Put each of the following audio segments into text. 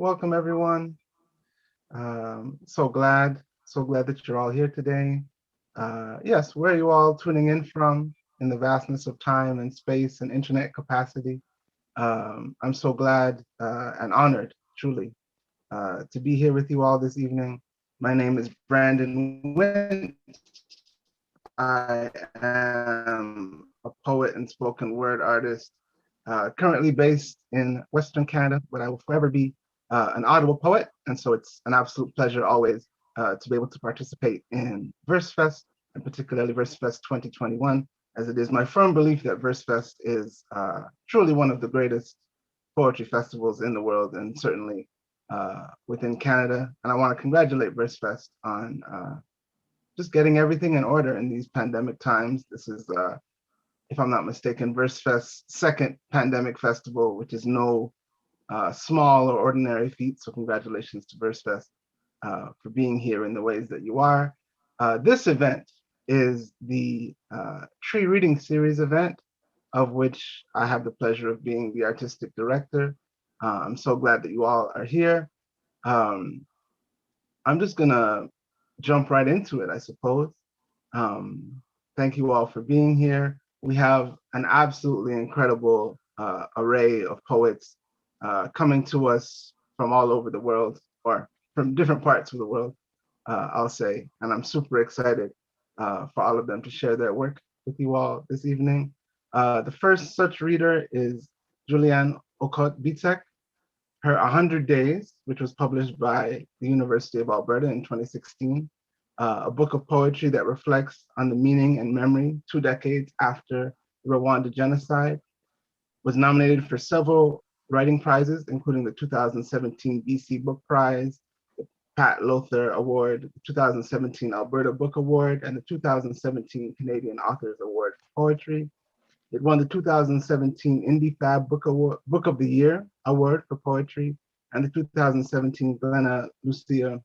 Welcome everyone. So glad that you're all here today. Yes, where are you all tuning in from in the vastness of time and space and internet capacity? I'm so glad and honored, truly, to be here with you all this evening. My name is Brandon Wint. I am a poet and spoken word artist, currently based in Western Canada, but I will forever be an Audible poet. And so it's an absolute pleasure always to be able to participate in Versefest, and particularly Versefest 2021, as it is my firm belief that Versefest is truly one of the greatest poetry festivals in the world, and certainly within Canada. And I want to congratulate Versefest on just getting everything in order in these pandemic times. This is, if I'm not mistaken, Versefest's second pandemic festival, which is no small or ordinary feat. So congratulations to Versefest for being here in the ways that you are. This event is the Tree Reading Series event, of which I have the pleasure of being the artistic director. I'm so glad that you all are here. I'm just gonna jump right into it, I suppose. Thank you all for being here. We have an absolutely incredible array of poets coming to us from all over the world, or from different parts of the world, I'll say. And I'm super excited for all of them to share their work with you all this evening. The first such reader is Giuliano Cardbiter. Her 100 Days, which was published by the University of Alberta in 2016, a book of poetry that reflects on the meaning and memory 2 decades after the Rwanda genocide, was nominated for several writing prizes, including the 2017 BC Book Prize, the Pat Lothar Award, the 2017 Alberta Book Award, and the 2017 Canadian Authors Award for Poetry. It won the 2017 Indie Fab Book of the Year Award for Poetry, and the 2017 Glenna Lucia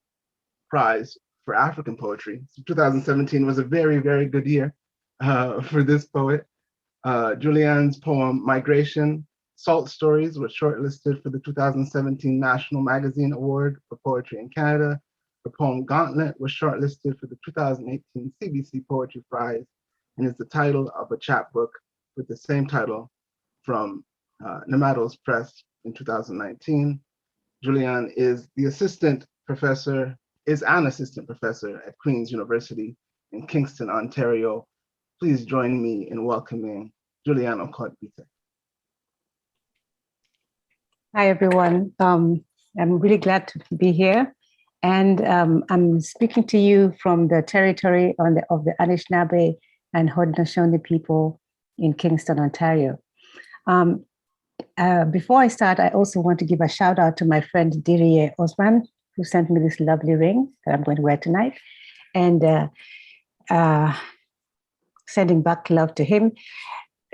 Prize for African Poetry. So 2017 was a very, very good year for this poet. Julianne's poem Migration, Salt Stories was shortlisted for the 2017 National Magazine Award for Poetry in Canada. Her poem Gauntlet was shortlisted for the 2018 CBC Poetry Prize and is the title of a chapbook with the same title from Nematos Press in 2019. Julianne is an assistant professor at Queen's University in Kingston, Ontario. Please join me in welcoming Giuliano Cardbiter. Hi, everyone. I'm really glad to be here. And I'm speaking to you from the territory of the Anishinaabe and Haudenosaunee people in Kingston, Ontario. Before I start, I also want to give a shout out to my friend Dirie Osman, who sent me this lovely ring that I'm going to wear tonight, and sending back love to him.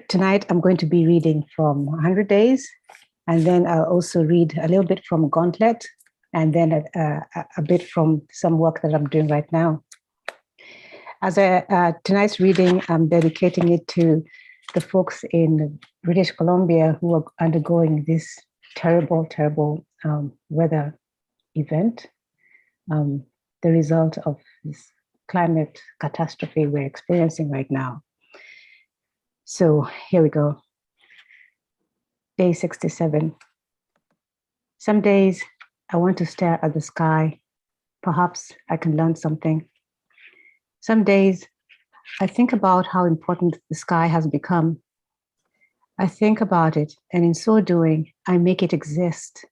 Tonight, I'm going to be reading from 100 Days, and then I'll also read a little bit from Gauntlet, and then a bit from some work that I'm doing right now. As tonight's reading, I'm dedicating it to the folks in British Columbia who are undergoing this terrible, terrible weather event, the result of this climate catastrophe we're experiencing right now. So here we go. Day 67. Some days I want to stare at the sky. Perhaps I can learn something. Some days I think about how important the sky has become. I think about it, and in so doing, I make it exist.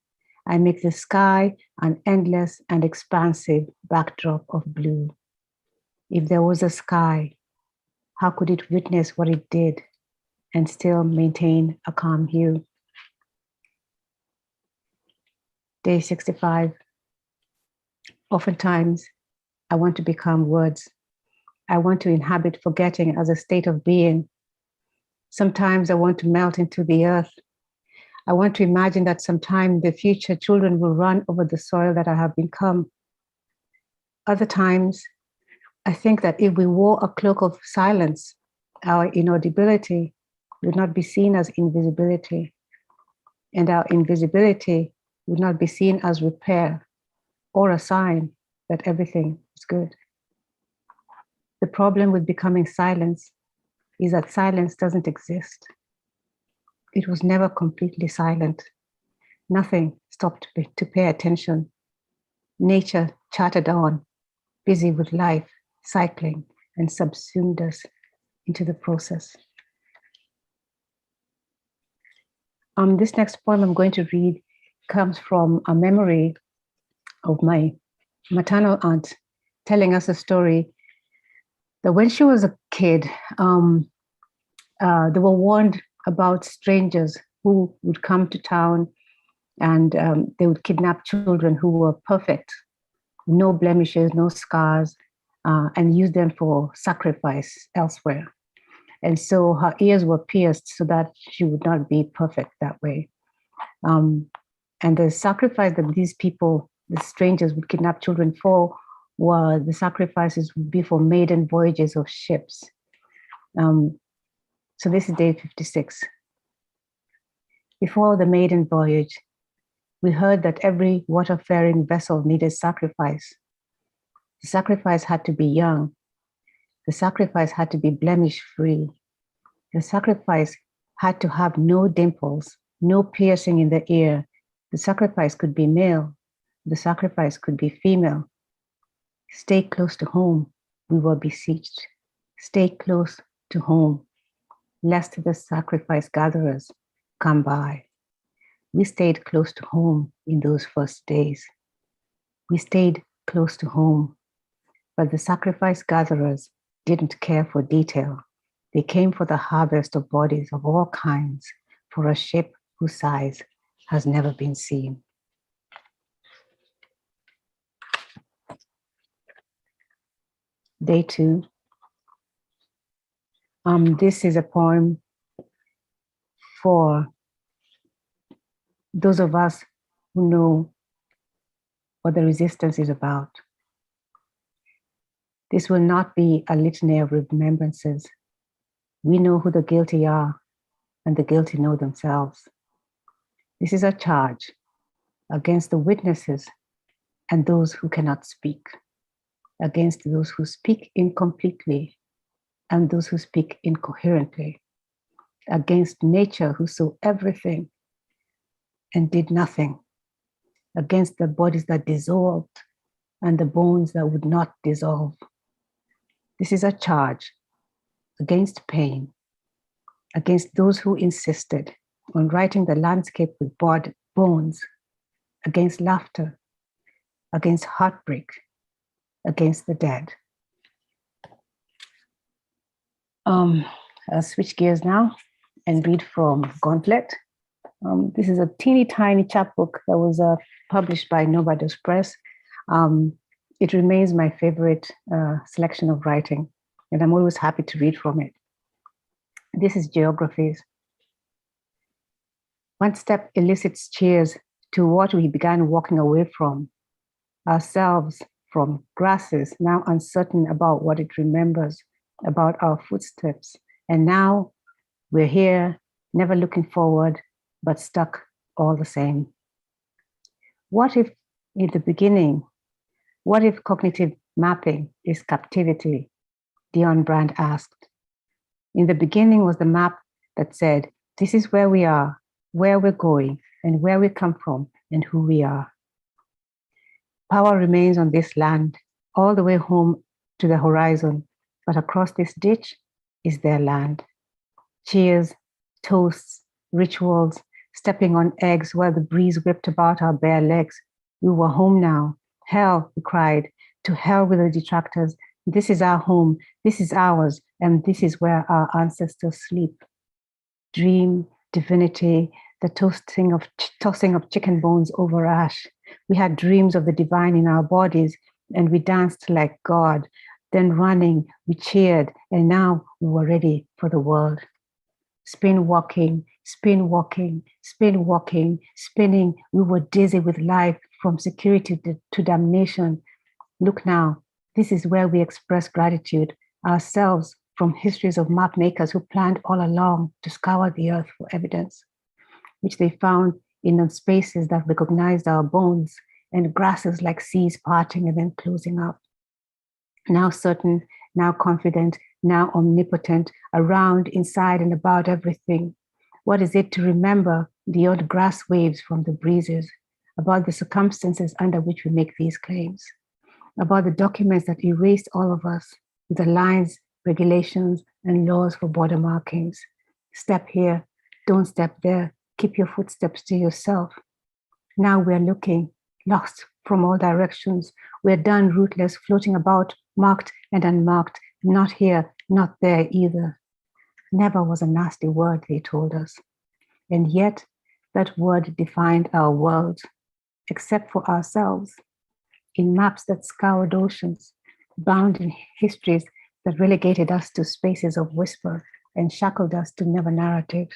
I make the sky an endless and expansive backdrop of blue. If there was a sky, how could it witness what it did and still maintain a calm hue? Day 65. Oftentimes, I want to become words. I want to inhabit forgetting as a state of being. Sometimes I want to melt into the earth. I want to imagine that sometime in the future, children will run over the soil that I have become. Other times, I think that if we wore a cloak of silence, our inaudibility would not be seen as invisibility, and our invisibility would not be seen as repair or a sign that everything is good. The problem with becoming silence is that silence doesn't exist. It was never completely silent. Nothing stopped to pay attention. Nature chattered on, busy with life, cycling, and subsumed us into the process. This next poem I'm going to read comes from a memory of my maternal aunt telling us a story that when she was a kid, they were warned about strangers who would come to town and they would kidnap children who were perfect, no blemishes, no scars, and use them for sacrifice elsewhere. And so her ears were pierced so that she would not be perfect that way. And the sacrifice that these people, the strangers, would kidnap children for were the sacrifices would be for maiden voyages of ships. So this is day 56. Before the maiden voyage, we heard that every water-faring vessel needed sacrifice. The sacrifice had to be young. The sacrifice had to be blemish-free. The sacrifice had to have no dimples, no piercing in the ear. The sacrifice could be male. The sacrifice could be female. Stay close to home, we were beseeched. Stay close to home, lest the sacrifice gatherers come by. We stayed close to home in those first days. We stayed close to home, but the sacrifice gatherers didn't care for detail. They came for the harvest of bodies of all kinds, for a ship whose size has never been seen. Day 2. This is a poem for those of us who know what the resistance is about. This will not be a litany of remembrances. We know who the guilty are, and the guilty know themselves. This is a charge against the witnesses and those who cannot speak, against those who speak incompletely and those who speak incoherently, against nature who saw everything and did nothing, against the bodies that dissolved and the bones that would not dissolve. This is a charge against pain, against those who insisted on writing the landscape with bones, against laughter, against heartbreak, against the dead. I'll switch gears now and read from Gauntlet. This is a teeny tiny chapbook that was published by Novados Press. It remains my favorite selection of writing, and I'm always happy to read from it. This is Geographies. One step elicits cheers to what we began walking away from, ourselves, from grasses, now uncertain about what it remembers, about our footsteps. And now we're here, never looking forward, but stuck all the same. What if in the beginning, what if cognitive mapping is captivity? Dion Brand asked. In the beginning was the map that said, this is where we are, where we're going, and where we come from, and who we are. Power remains on this land, all the way home to the horizon, but across this ditch is their land. Cheers, toasts, rituals, stepping on eggs while the breeze whipped about our bare legs. We were home now. Hell, we cried, to hell with the detractors. This is our home, this is ours, and this is where our ancestors sleep. Dream, divinity, the tossing of chicken bones over ash. We had dreams of the divine in our bodies, and we danced like God. Then running, we cheered, and now we were ready for the world. Spin walking, spin walking, spin walking, spinning. We were dizzy with life, from security to damnation. Look now, this is where we express gratitude, ourselves, from histories of map makers who planned all along to scour the earth for evidence, which they found in spaces that recognized our bones, and grasses like seas parting and then closing up. Now certain, now confident, now omnipotent, around, inside, and about everything. What is it to remember the odd grass waves from the breezes, about the circumstances under which we make these claims, about the documents that erased all of us, with the lines, regulations, and laws for border markings? Step here, don't step there, keep your footsteps to yourself. Now we're looking, lost from all directions. We're done rootless, floating about, marked and unmarked, not here, not there either. Never was a nasty word, they told us. And yet, that word defined our world, except for ourselves, in maps that scoured oceans, bound in histories that relegated us to spaces of whisper and shackled us to never narratives,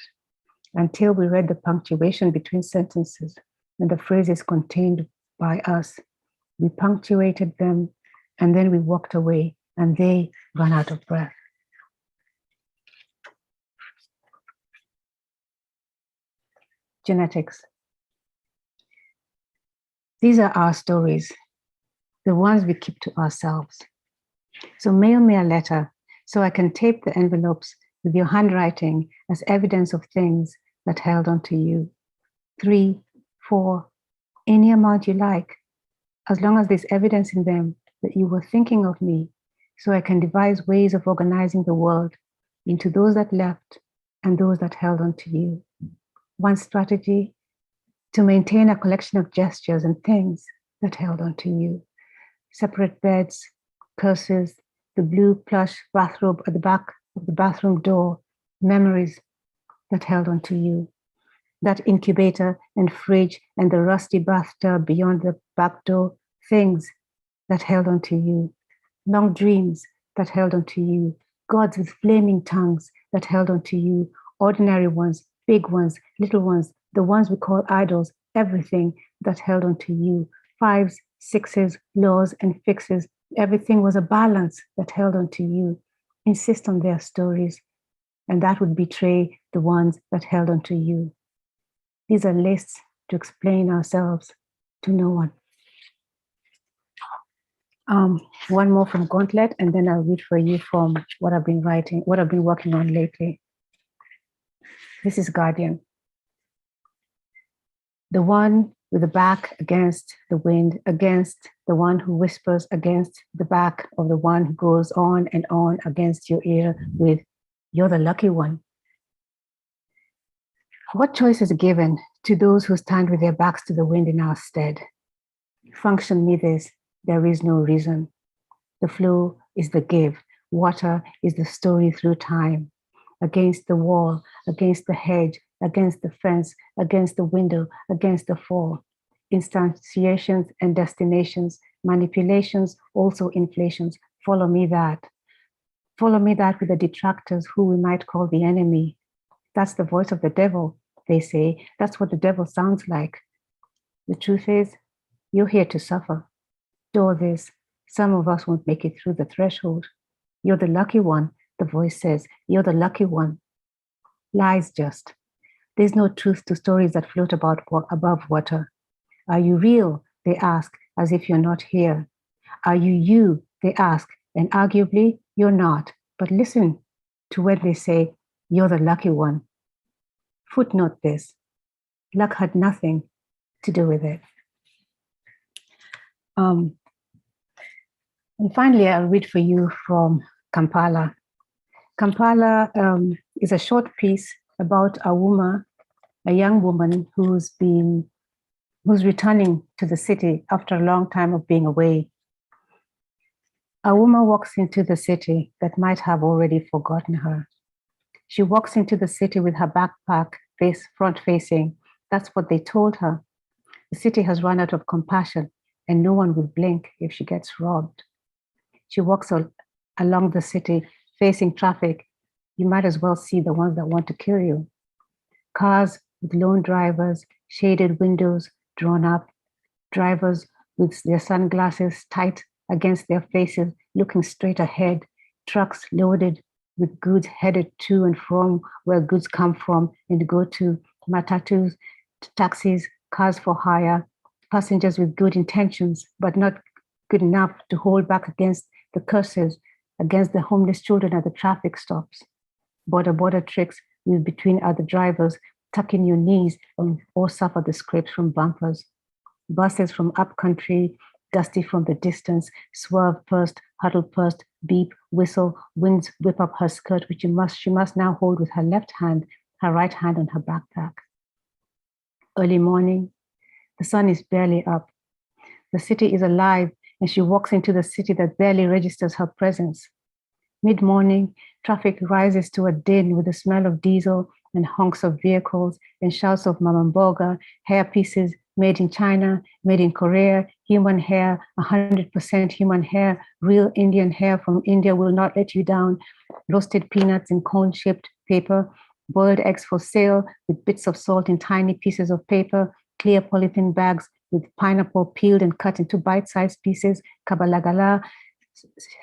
until we read the punctuation between sentences and the phrases contained by us. We punctuated them, and then we walked away, and they ran out of breath. Genetics. These are our stories, the ones we keep to ourselves. So mail me a letter so I can tape the envelopes with your handwriting as evidence of things that held on to you. 3, 4, any amount you like, as long as there's evidence in them that you were thinking of me, so I can devise ways of organizing the world into those that left and those that held on to you. One strategy, to maintain a collection of gestures and things that held on to you. Separate beds, curses, the blue plush bathrobe at the back of the bathroom door, memories that held on to you. That incubator and fridge and the rusty bathtub beyond the back door, things that held on to you. Long dreams that held on to you. Gods with flaming tongues that held on to you. Ordinary ones, big ones, little ones, the ones we call idols, everything that held on to you. 5s, 6s, laws and fixes. Everything was a balance that held on to you. Insist on their stories, and that would betray the ones that held on to you. These are lists to explain ourselves to no one. One more from Gauntlet, and then I'll read for you from what I've been writing, what I've been working on lately. This is Guardian. The one with the back against the wind, against the one who whispers, against the back of the one who goes on and on against your ear with, "You're the lucky one." What choice is given to those who stand with their backs to the wind in our stead? Function me this, there is no reason. The flow is the give. Water is the story through time. Against the wall, against the hedge, against the fence, against the window, against the fall. Instantiations and destinations, manipulations, also inflations. Follow me that. Follow me that with the detractors who we might call the enemy. That's the voice of the devil, they say. That's what the devil sounds like. The truth is, you're here to suffer. Door this. Some of us won't make it through the threshold. You're the lucky one, the voice says. You're the lucky one. Lies just. There's no truth to stories that float about above water. Are you real? They ask, as if you're not here. Are you you? They ask, and arguably you're not. But listen to when they say, you're the lucky one. Footnote this. Luck had nothing to do with it. And finally, I'll read for you from Kampala. Kampala is a short piece about a woman, a young woman who's returning to the city after a long time of being away. A woman walks into the city that might have already forgotten her. She walks into the city with her backpack front facing. That's what they told her. The city has run out of compassion and no one will blink if she gets robbed. She walks along the city facing traffic. You might as well see the ones that want to kill you. Cars with lone drivers, shaded windows drawn up, drivers with their sunglasses tight against their faces, looking straight ahead, trucks loaded with goods headed to and from where goods come from and go to, matatus taxis, cars for hire, passengers with good intentions, but not good enough to hold back against the curses, against the homeless children at the traffic stops. Border tricks with between other drivers, tucking your knees or suffer the scrapes from bumpers. Buses from upcountry, dusty from the distance, swerve first, huddle first, beep, whistle, winds whip up her skirt, which she must now hold with her left hand, her right hand on her backpack. Early morning, the sun is barely up. The city is alive, and she walks into the city that barely registers her presence. Mid-morning, traffic rises to a din with the smell of diesel and honks of vehicles and shouts of mamamboga, hair pieces made in China, made in Korea, human hair, 100% human hair, real Indian hair from India will not let you down, roasted peanuts in cone-shaped paper, boiled eggs for sale with bits of salt in tiny pieces of paper, clear polythene bags with pineapple peeled and cut into bite-sized pieces, kabalagala,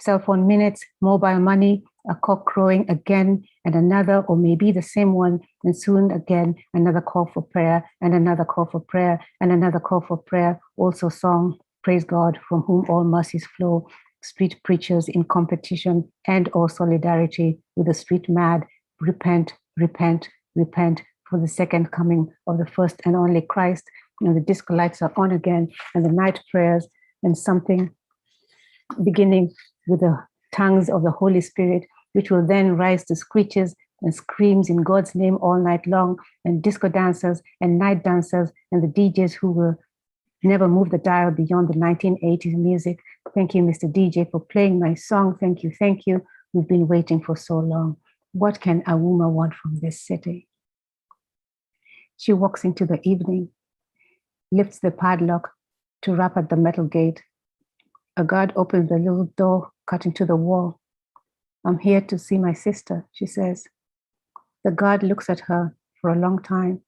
cell phone minutes, mobile money, a cock crowing again and another, or maybe the same one, and soon again another call for prayer and another call for prayer and another call for prayer. Also song, praise God, from whom all mercies flow. Street preachers in competition and or solidarity with the street mad. Repent, repent, repent for the second coming of the first and only Christ. And the disco lights are on again, and the night prayers, and something beginning with the tongues of the Holy Spirit, which will then rise to screeches and screams in God's name all night long, and disco dancers and night dancers and the DJs who will never move the dial beyond the 1980s music. Thank you, Mr. DJ, for playing my song. Thank you, thank you. We've been waiting for so long. What can a woman want from this city? She walks into the evening, lifts the padlock to rap at the metal gate. A guard opens the little door cut into the wall. I'm here to see my sister, she says. The guard looks at her for a long time.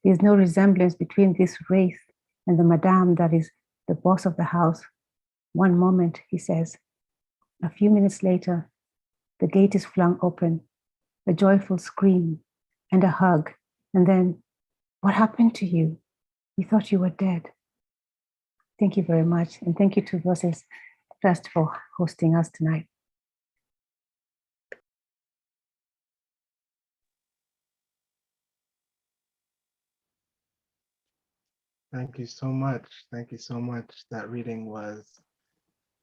There's no resemblance between this wraith and the madame that is the boss of the house. One moment, he says. A few minutes later, the gate is flung open, a joyful scream and a hug. And then, what happened to you? We thought you were dead. Thank you very much. And thank you to Versefest for hosting us tonight. Thank you so much. Thank you so much. That reading was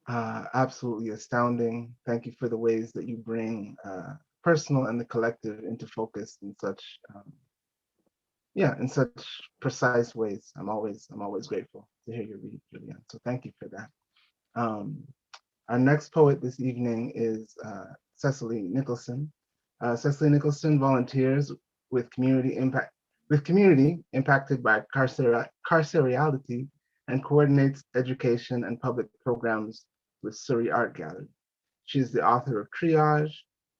absolutely astounding. Thank you for the ways that you bring personal and the collective into focus in such, in such precise ways. I'm always grateful to hear you read, Giuliano. So thank you for that. Our next poet this evening is Cecily Nicholson. Cecily Nicholson volunteers with community impacted by carcerality and coordinates education and public programs with Surrey Art Gallery. She is the author of Triage,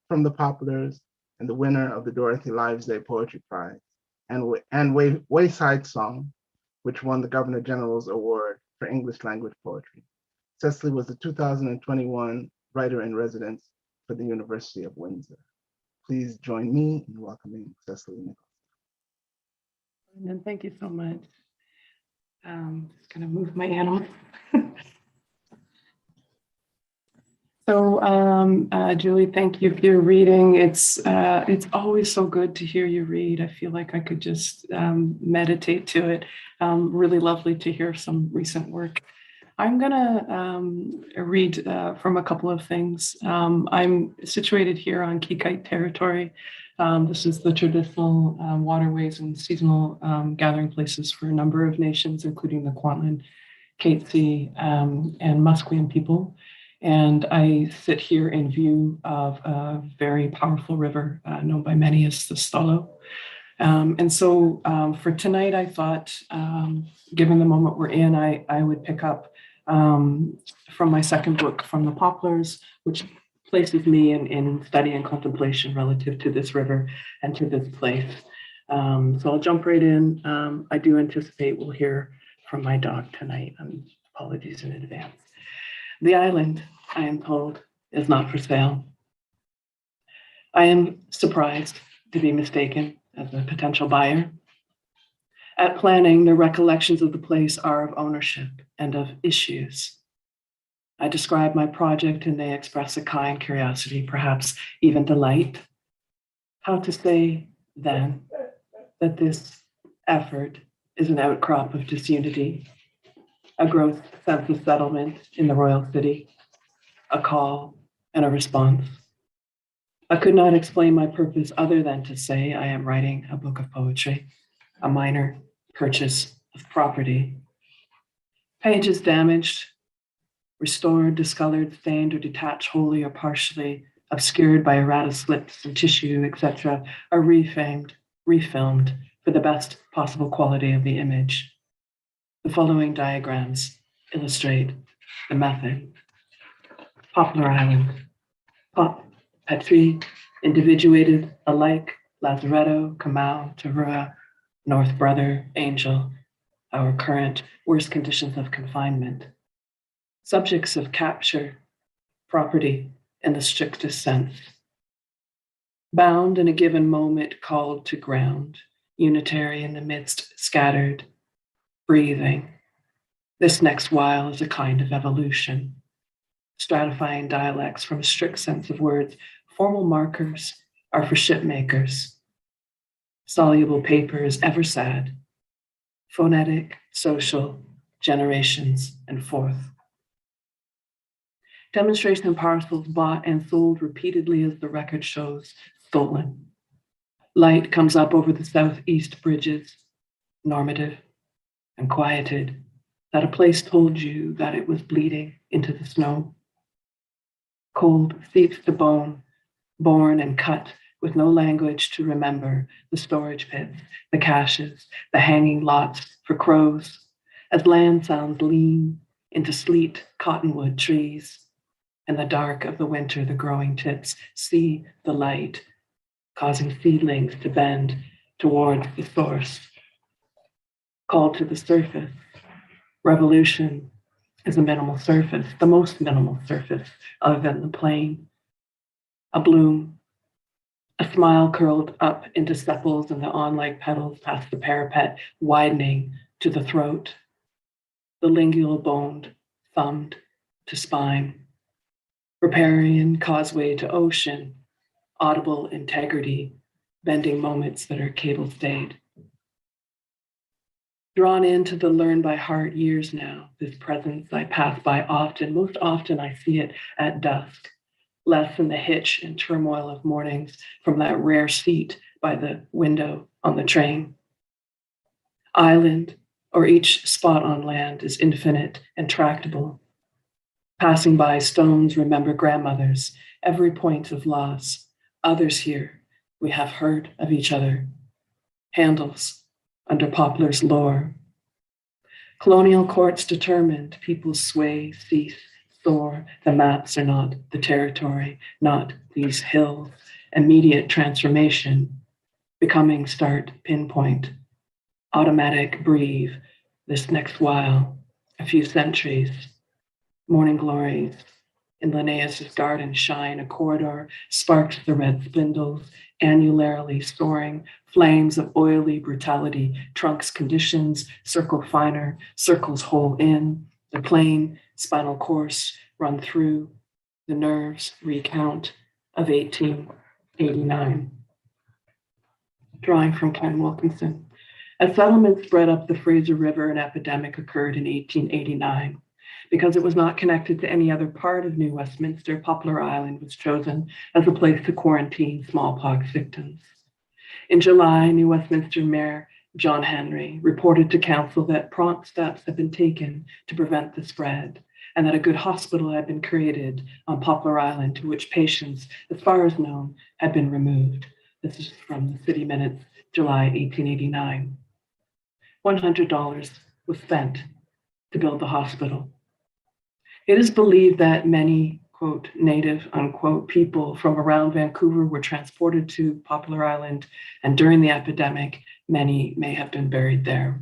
From the Poplars, and the winner of the Dorothy Lives Day Poetry Prize, and Wayside Song, which won the Governor General's Award for English Language Poetry. Cecily was the 2021 Writer in Residence for the University of Windsor. Please join me in welcoming Cecily Nicholson. And thank you so much. Just gonna move my animal. So, Julie, thank you for your reading. It's always so good to hear you read. I feel like I could just meditate to it. Really lovely to hear some recent work. I'm gonna read from a couple of things. I'm situated here on Kikite territory. This is the traditional waterways and seasonal gathering places for a number of nations, including the Kwantlen, Katzie, and Musqueam people. And I sit here in view of a very powerful river known by many as the Stolo. And so for tonight, I thought, given the moment we're in, I would pick up from my second book, From the Poplars, which places me in study and contemplation relative to this river and to this place. So I'll jump right in. I do anticipate we'll hear from my dog tonight. Apologies in advance. The island, I am told, is not for sale. I am surprised to be mistaken as a potential buyer. At planning, the recollections of the place are of ownership and of issues. I describe my project and they express a kind curiosity, perhaps even delight. How to say then that this effort is an outcrop of disunity, a gross sense of settlement in the royal city, a call and a response. I could not explain my purpose other than to say I am writing a book of poetry, a minor purchase of property. Pages damaged, restored, discolored, stained, or detached wholly or partially, obscured by errata slips and tissue, etc., are refilmed for the best possible quality of the image. The following diagrams illustrate the method. Poplar Island. Pop, Petrie, individuated, alike, Lazaretto, Kamau, Tarua, North Brother, Angel, our current worst conditions of confinement. Subjects of capture, property in the strictest sense. Bound in a given moment, called to ground, unitary in the midst, scattered, breathing. This next while is a kind of evolution. Stratifying dialects from a strict sense of words, formal markers are for ship makers. Soluble paper is ever sad. Phonetic, social, generations, and forth. Demonstration parcels bought and sold repeatedly as the record shows, stolen. Light comes up over the southeast bridges, normative and quieted, that a place told you that it was bleeding into the snow. Cold seeps the bone, born and cut with no language to remember the storage pits, the caches, the hanging lots for crows, as land sounds lean into sleet cottonwood trees. In the dark of the winter, the growing tips see the light, causing seedlings to bend towards the source. Called to the surface, revolution is a minimal surface, the most minimal surface other than the plain. A bloom, a smile curled up into sepals and the on-like petals past the parapet, widening to the throat. The lingual bone thumbed to spine. Riparian causeway to ocean, audible integrity, bending moments that are cable stayed. Drawn into the learn by heart years now, this presence I pass by often. Most often I see it at dusk, less than the hitch and turmoil of mornings from that rare seat by the window on the train. Island, or each spot on land, is infinite and tractable. Passing by stones, remember grandmothers, every point of loss. Others here, we have heard of each other. Handles under poplar's lore. Colonial courts determined, people's sway, cease, soar. The maps are not the territory, not these hills. Immediate transformation, becoming start pinpoint. Automatic breathe, this next while, a few centuries. Morning glories in Linnaeus' garden shine, a corridor sparks the red spindles, annularly soaring, flames of oily brutality, trunks conditions, circle finer, circles hole in, the plain spinal course run through, the nerves recount of 1889. Drawing from Ken Wilkinson. As settlements spread up the Fraser River, an epidemic occurred in 1889. Because it was not connected to any other part of New Westminster, Poplar Island was chosen as a place to quarantine smallpox victims. In July, New Westminster Mayor John Henry reported to council that prompt steps had been taken to prevent the spread, and that a good hospital had been created on Poplar Island to which patients, as far as known, had been removed. This is from the City Minutes, July 1889. $100 was spent to build the hospital. It is believed that many, quote, native, unquote, people from around Vancouver were transported to Poplar Island, and during the epidemic, many may have been buried there.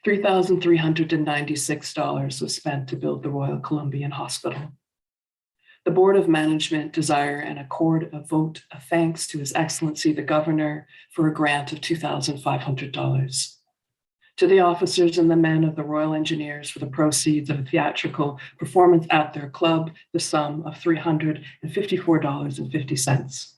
$3,396 was spent to build the Royal Columbian Hospital. The Board of Management desire and accord a vote of thanks to His Excellency the Governor for a grant of $2,500. To the officers and the men of the Royal Engineers for the proceeds of a theatrical performance at their club, the sum of $354.50.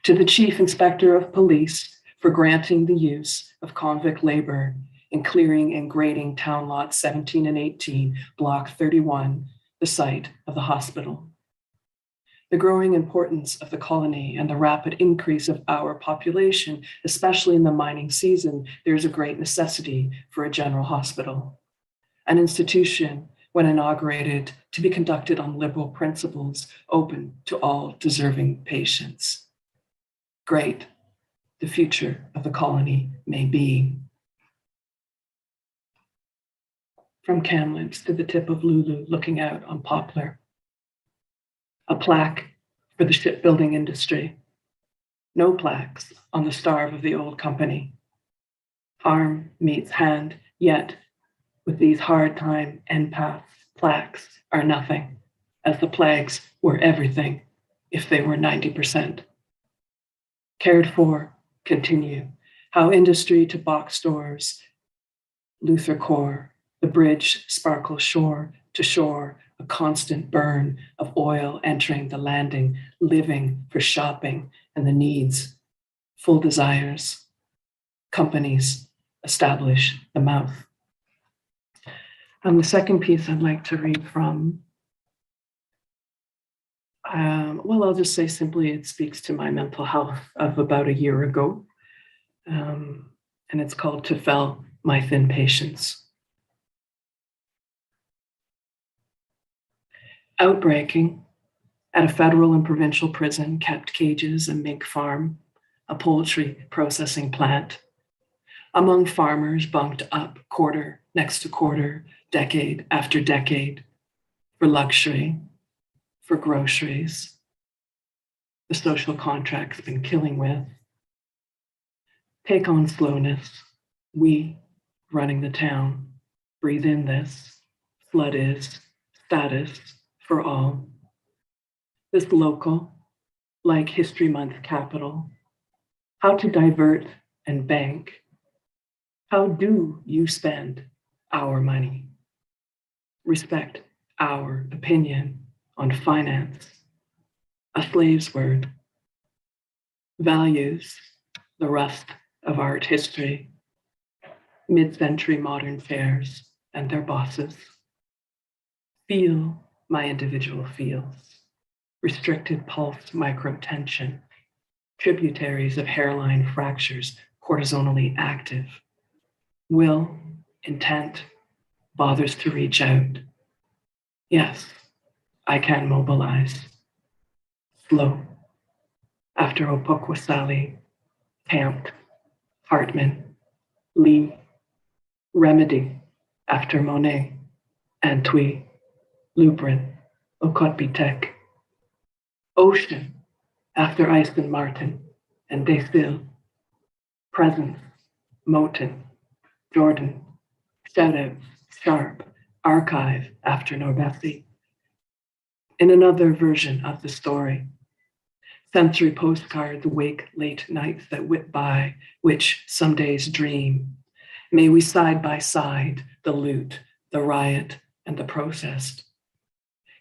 To the Chief Inspector of Police for granting the use of convict labor in clearing and grading town lots 17 and 18, block 31, the site of the hospital. The growing importance of the colony and the rapid increase of our population, especially in the mining season, there's a great necessity for a general hospital. An institution, when inaugurated, to be conducted on liberal principles, open to all deserving patients. Great, the future of the colony may be. From Kamloops to the tip of Lulu, looking out on Poplar. A plaque for the shipbuilding industry. No plaques on the starve of the old company. Arm meets hand, yet with these hard time empaths, plaques are nothing, as the plagues were everything if they were 90%. Cared for, continue, how industry to box stores, Luther Core, the bridge sparkles shore to shore, a constant burn of oil entering the landing, living for shopping and the needs, full desires. Companies establish the mouth. The second piece I'd like to read from, I'll just say simply it speaks to my mental health of about a year ago. And it's called To Fell My Thin Patience. Outbreaking at a federal and provincial prison, kept cages, a mink farm, a poultry processing plant. Among farmers bunked up quarter next to quarter, decade after decade, for luxury, for groceries. The social contract's been killing with. Take on slowness, we running the town, breathe in this, flood is, status, for all. This local, like History Month capital, how to divert and bank. How do you spend our money? Respect our opinion on finance, a slave's word. Values, the rust of art history, mid-century modern fairs and their bosses. Feel my individual feels, restricted pulse microtension, tributaries of hairline fractures, cortisonally active. Will, intent, bothers to reach out. Yes, I can mobilize. Slow. After Opokwasali, Camp, Hartman, Lee, Remedy, after Monet, Antwi, Lubrin, Okotbitek, Ocean, after Eisen Martin, and Desil, Presence, Moten, Jordan, Shoutouts, Sharp, Archive, after Norbesi. In another version of the story, sensory postcards wake late nights that whip by, which some days dream. May we side by side, the loot, the riot, and the protest.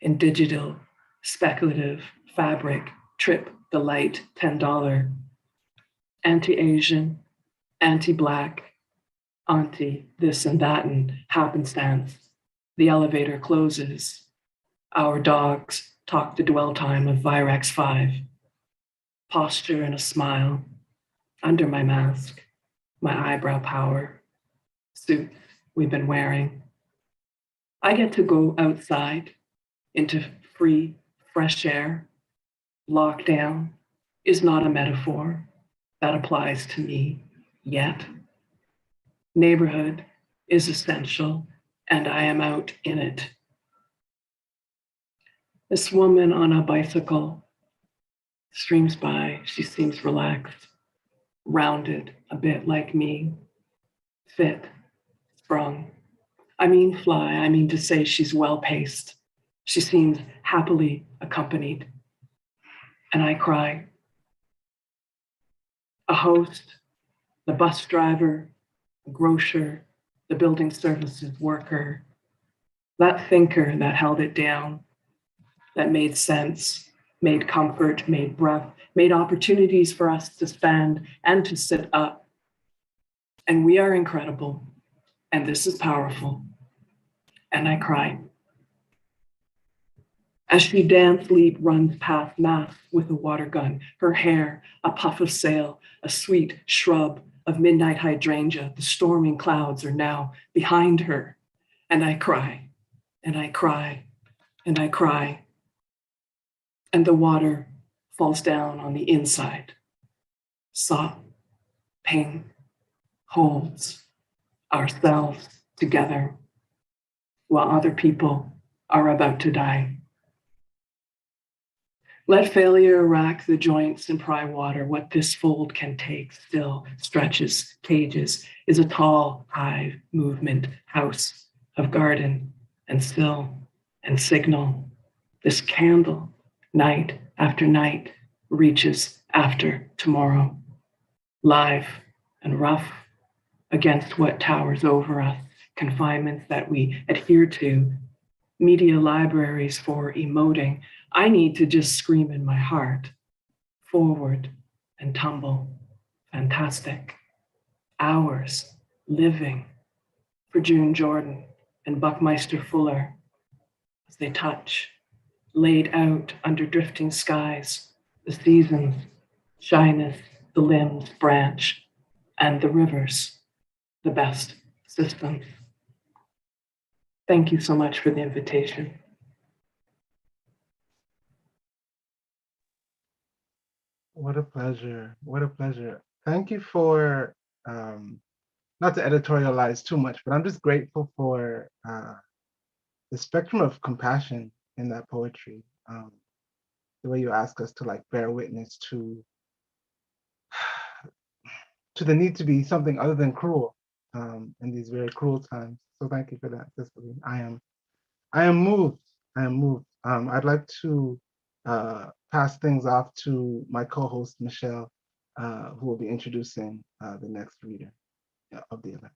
In digital, speculative, fabric, trip, the light, $10. Anti-Asian, anti-Black, auntie, this and that, and happenstance. The elevator closes. Our dogs talk the dwell time of Virex 5. Posture and a smile. Under my mask, my eyebrow power. Suits we've been wearing. I get to go outside into free, fresh air. Lockdown is not a metaphor that applies to me yet. Neighborhood is essential, and I am out in it. This woman on a bicycle streams by. She seems relaxed, rounded, a bit like me, fit, sprung. I mean fly, I mean to say she's well-paced, She seems happily accompanied. And I cry. A host, the bus driver, the grocer, the building services worker, that thinker that held it down, that made sense, made comfort, made breath, made opportunities for us to stand and to sit up. And we are incredible, and this is powerful. And I cry. As she dancely runs past Math with a water gun, her hair a puff of sail, a sweet shrub of midnight hydrangea, the storming clouds are now behind her. And I cry, and I cry, and I cry. And the water falls down on the inside. Soft, pain holds ourselves together while other people are about to die. Let failure rack the joints and pry water. What this fold can take still stretches, cages, is a tall, hive movement, house of garden and still and signal. This candle, night after night, reaches after tomorrow. Live and rough against what towers over us, confinements that we adhere to, media libraries for emoting. I need to just scream in my heart, forward and tumble, fantastic. Hours living for June Jordan and Buckmeister Fuller as they touch, laid out under drifting skies, the seasons, shyness, the limbs branch, and the rivers, the best systems. Thank you so much for the invitation. What a pleasure. What a pleasure. Thank you for, not to editorialize too much, but I'm just grateful for the spectrum of compassion in that poetry. The way you ask us to like bear witness to the need to be something other than cruel in these very cruel times. So thank you for that, Cecily. I am moved. I am moved. I'd like to pass things off to my co-host, Michelle, who will be introducing the next reader of the event.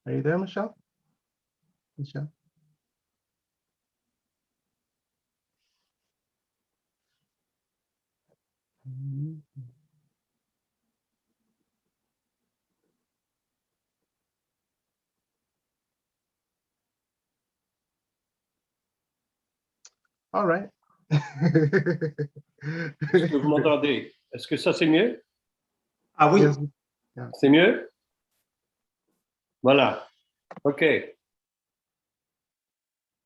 Are you there, Michelle? Michelle? All right. Est-ce que vous m'entendez? Est-ce que ça, c'est mieux? Ah oui. Yes. C'est mieux? Voilà. OK.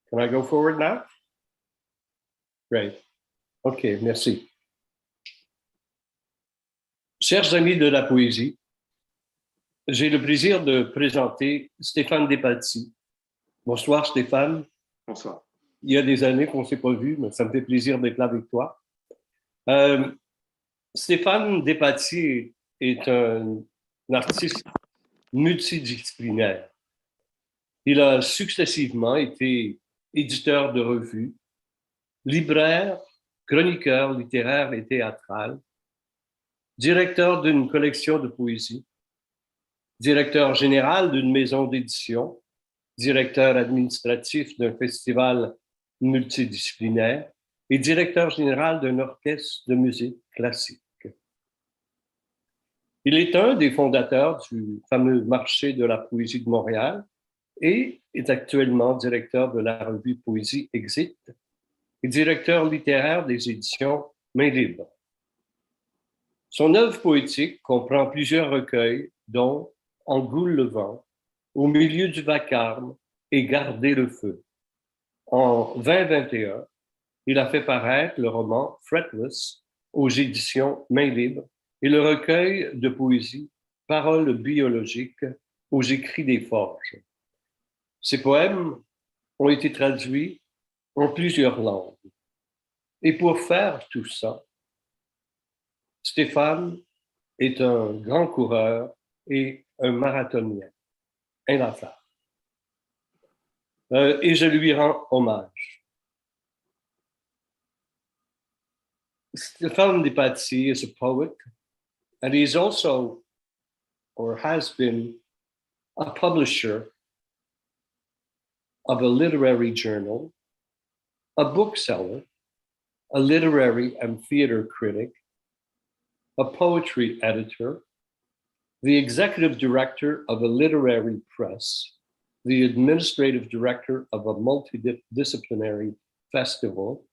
Can I go forward now? Great. OK, merci. Chers amis de la poésie, j'ai le plaisir de présenter Stéphane Despatie. Bonsoir Stéphane. Bonsoir. Il y a des années qu'on ne s'est pas vu, mais ça me fait plaisir d'être là avec toi. Stéphane Despatie est un artiste multidisciplinaire. Il a successivement été éditeur de revues, libraire, chroniqueur littéraire et théâtral, directeur d'une collection de poésie, directeur général d'une maison d'édition, directeur administratif d'un festival multidisciplinaire et directeur général d'un orchestre de musique classique. Il est un des fondateurs du fameux marché de la poésie de Montréal et est actuellement directeur de la revue Poésie Exit et directeur littéraire des éditions Main Libre. Son œuvre poétique comprend plusieurs recueils, dont En goule le vent, Au milieu du vacarme et Garder le feu. En 2021, il a fait paraître le roman Fretless aux éditions Main Libre et le recueil de poésie Paroles biologiques aux écrits des forges. Ses poèmes ont été traduits en plusieurs langues. Et pour faire tout ça, Stéphane est un grand coureur et un marathonien inlassable. Et je lui rends hommage. Stéphane Dipazzi is a poet, and he's also, or has been, a publisher of a literary journal, a bookseller, a literary and theater critic, a poetry editor, the executive director of a literary press, the administrative director of a multidisciplinary festival,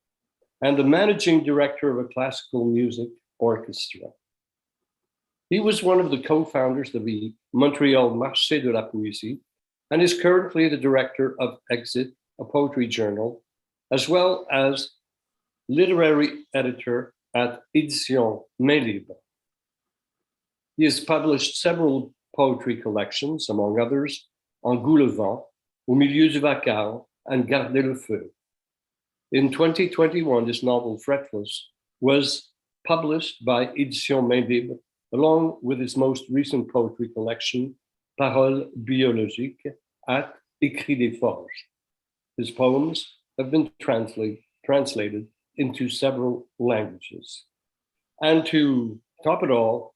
and the managing director of a classical music orchestra. He was one of the co-founders of the Montreal Marché de la Poésie and is currently the director of Exit, a poetry journal, as well as literary editor at Éditions Main Libre. He has published several poetry collections, among others, En goût le vent, Au milieu du vacarme, and Garder le feu. In 2021, this novel, Fretless, was published by Éditions Main Libre, along with his most recent poetry collection, Paroles biologiques, at Écrits des Forges. His poems have been translated into several languages. And to top it all,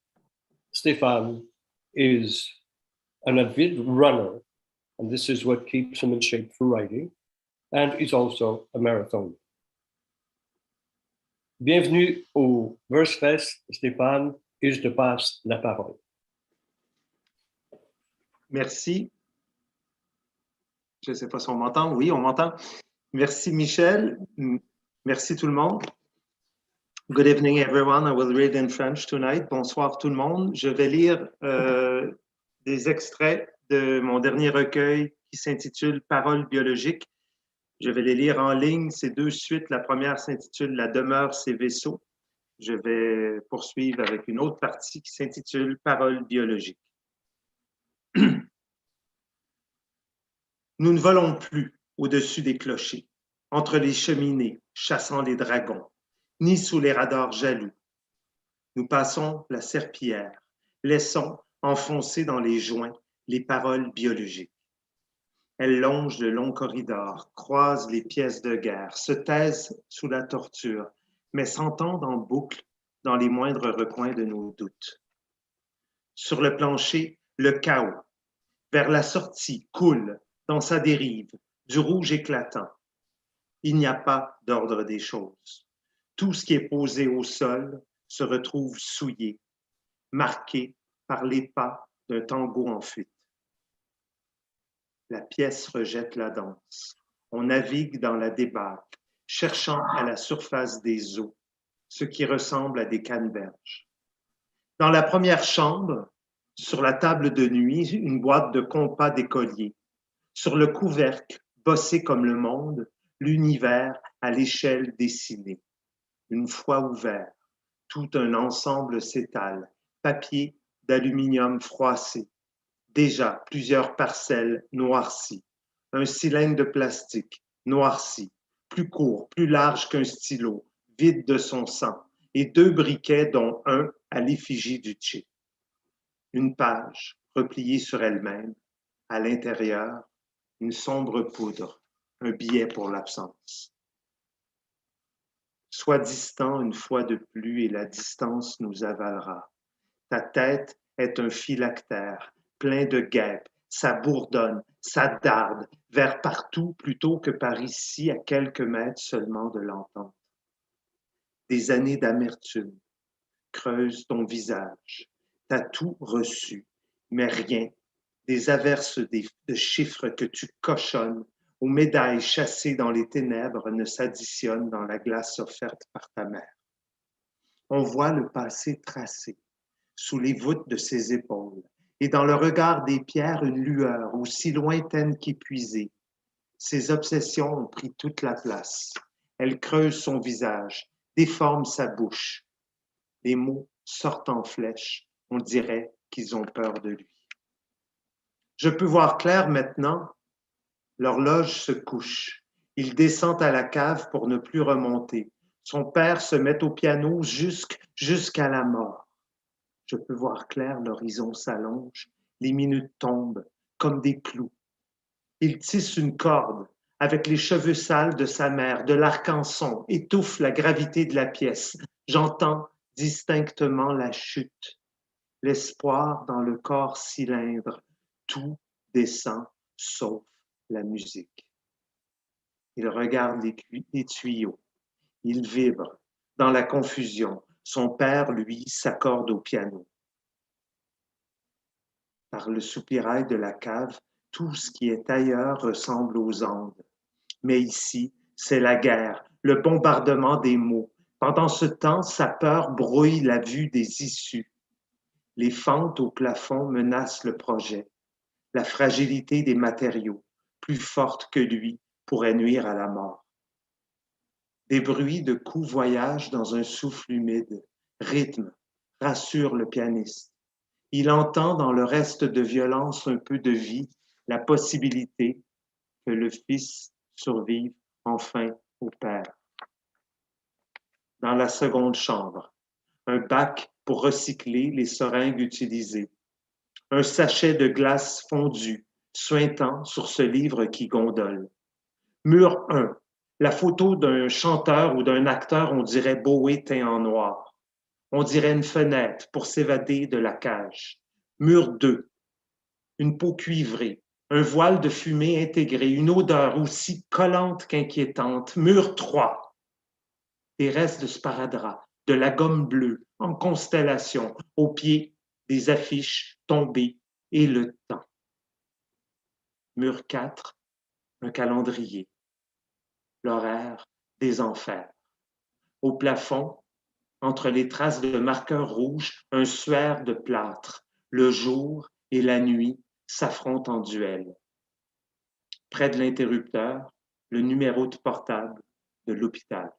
Stéphane is an avid runner, and this is what keeps him in shape for writing, and he's also a marathoner. Bienvenue au Versefest, Stéphane, et je te passe la parole. Merci. Je ne sais pas si on m'entend. Oui, on m'entend. Merci, Michel. Merci tout le monde. Good evening, everyone. I will read in French tonight. Bonsoir tout le monde. Je vais lire des extraits de mon dernier recueil qui s'intitule Paroles biologiques. Je vais les lire en ligne. C'est deux suites. La première s'intitule La demeure, ses vaisseaux. Je vais poursuivre avec une autre partie qui s'intitule Paroles biologiques. Nous ne volons plus au-dessus des clochers, entre les cheminées, chassant les dragons, ni sous les radars jaloux. Nous passons la serpillière, laissons enfoncer dans les joints les paroles biologiques. Elles longent le long corridor, croisent les pièces de guerre, se taisent sous la torture, mais s'entendent en boucle dans les moindres recoins de nos doutes. Sur le plancher, le chaos. Vers la sortie coule, dans sa dérive, du rouge éclatant. Il n'y a pas d'ordre des choses. Tout ce qui est posé au sol se retrouve souillé, marqué par les pas d'un tango en fuite. La pièce rejette la danse. On navigue dans la débâcle, cherchant à la surface des eaux, ce qui ressemble à des canneberges. Dans la première chambre, sur la table de nuit, une boîte de compas d'écolier. Sur le couvercle, bossé comme le monde, l'univers à l'échelle dessinée. Une fois ouvert, tout un ensemble s'étale, papier d'aluminium froissé. Déjà plusieurs parcelles noircies. Un cylindre de plastique noirci, plus court, plus large qu'un stylo, vide de son sang, et deux briquets dont un à l'effigie du Tché. Une page repliée sur elle-même, à l'intérieur, une sombre poudre, un billet pour l'absence. Sois distant une fois de plus et la distance nous avalera. Ta tête est un phylactère, plein de guêpes, ça bourdonne, ça darde, vers partout plutôt que par ici à quelques mètres seulement de l'entente. Des années d'amertume creusent ton visage, t'as tout reçu, mais rien. Des averses de chiffres que tu cochonnes, aux médailles chassées dans les ténèbres ne s'additionnent dans la glace offerte par ta mère. On voit le passé tracé sous les voûtes de ses épaules, et dans le regard des pierres une lueur aussi lointaine qu'épuisée. Ses obsessions ont pris toute la place. Elle creuse son visage, déforme sa bouche. Les mots sortent en flèche. On dirait qu'ils ont peur de lui. Je peux voir clair maintenant. L'horloge se couche. Il descend à la cave pour ne plus remonter. Son père se met au piano jusqu'à la mort. Je peux voir clair, l'horizon s'allonge. Les minutes tombent comme des clous. Il tisse une corde avec les cheveux sales de sa mère, de l'arc-en-son, étouffe la gravité de la pièce. J'entends distinctement la chute. L'espoir dans le corps cylindre. Tout descend sauf la musique. Il regarde les tuyaux. Il vibre dans la confusion. Son père, lui, s'accorde au piano. Par le soupirail de la cave, tout ce qui est ailleurs ressemble aux Andes. Mais ici, c'est la guerre, le bombardement des mots. Pendant ce temps, sa peur brouille la vue des issues. Les fentes au plafond menacent le projet. La fragilité des matériaux, plus forte que lui, pourrait nuire à la mort. Des bruits de coups voyagent dans un souffle humide. Rythme, rassure le pianiste. Il entend dans le reste de violence un peu de vie, la possibilité que le fils survive enfin au père. Dans la seconde chambre, un bac pour recycler les seringues utilisées. Un sachet de glace fondue, suintant sur ce livre qui gondole. Mur 1, la photo d'un chanteur ou d'un acteur, on dirait Bowie teint en noir. On dirait une fenêtre pour s'évader de la cage. Mur 2, une peau cuivrée, un voile de fumée intégré, une odeur aussi collante qu'inquiétante. Mur 3, des restes de sparadrap, de la gomme bleue en constellation, au pied des affiches tombées et le temps. Mur 4, un calendrier, l'horaire des enfers. Au plafond, entre les traces de marqueurs rouges, un suaire de plâtre. Le jour et la nuit s'affrontent en duel. Près de l'interrupteur, le numéro de portable de l'hôpital.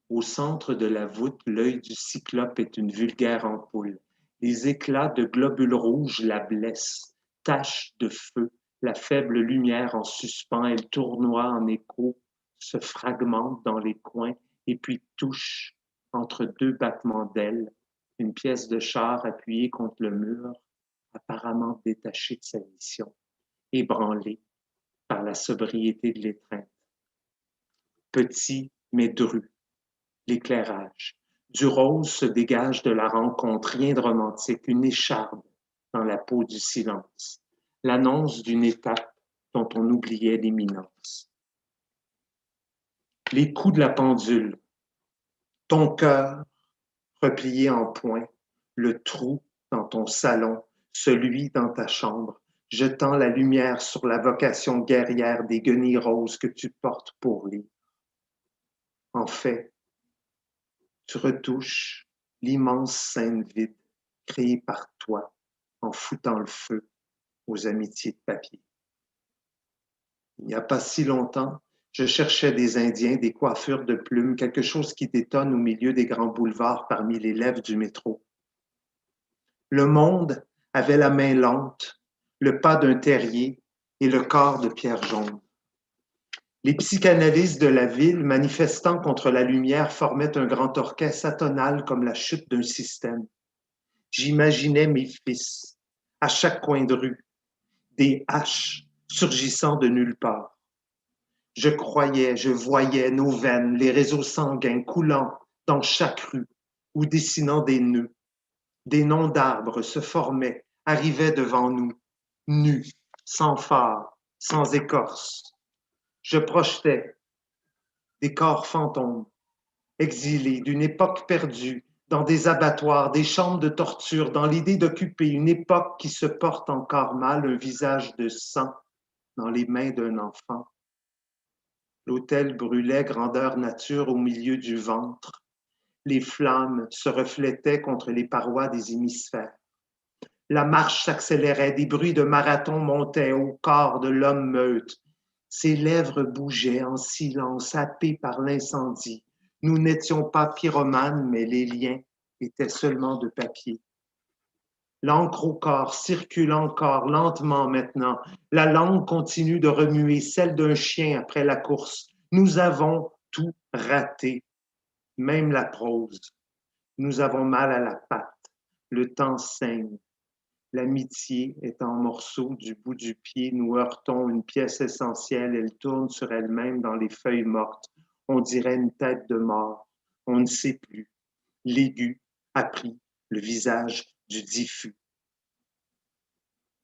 Au centre de la voûte, l'œil du cyclope est une vulgaire ampoule. Les éclats de globules rouges la blessent. Taches de feu, la faible lumière en suspens, elle tournoie en écho, se fragmente dans les coins et puis touche, entre deux battements d'ailes, une pièce de char appuyée contre le mur, apparemment détachée de sa mission, ébranlée par la sobriété de l'étreinte. Petit mais dru, l'éclairage. Du rose se dégage de la rencontre, rien de romantique, une écharde dans la peau du silence, l'annonce d'une étape dont on oubliait l'imminence. Les coups de la pendule, ton cœur replié en point, le trou dans ton salon, celui dans ta chambre, jetant la lumière sur la vocation guerrière des guenilles roses que tu portes pour lire. En fait, tu retouches l'immense scène vide créée par toi en foutant le feu aux amitiés de papier. Il n'y a pas si longtemps, je cherchais des Indiens, des coiffures de plumes, quelque chose qui détonne au milieu des grands boulevards parmi les lèvres du métro. Le monde avait la main lente, le pas d'un terrier et le corps de pierre jaune. Les psychanalystes de la ville, manifestant contre la lumière, formaient un grand orchestre atonal comme la chute d'un système. J'imaginais mes fils, à chaque coin de rue, des haches surgissant de nulle part. Je croyais, je voyais nos veines, les réseaux sanguins coulant dans chaque rue ou dessinant des nœuds. Des noms d'arbres se formaient, arrivaient devant nous, nus, sans phare, sans écorce. Je projetais des corps fantômes, exilés d'une époque perdue, dans des abattoirs, des chambres de torture, dans l'idée d'occuper une époque qui se porte encore mal, un visage de sang dans les mains d'un enfant. L'autel brûlait grandeur nature au milieu du ventre. Les flammes se reflétaient contre les parois des hémisphères. La marche s'accélérait, des bruits de marathon montaient au corps de l'homme meute. Ses lèvres bougeaient en silence, happées par l'incendie. Nous n'étions pas pyromanes, mais les liens étaient seulement de papier. L'encre au corps circule encore lentement maintenant. La langue continue de remuer, celle d'un chien après la course. Nous avons tout raté, même la prose. Nous avons mal à la patte. Le temps saigne. L'amitié est en morceaux du bout du pied. Nous heurtons une pièce essentielle. Elle tourne sur elle-même dans les feuilles mortes. On dirait une tête de mort. On ne sait plus. L'aigu a pris le visage du diffus.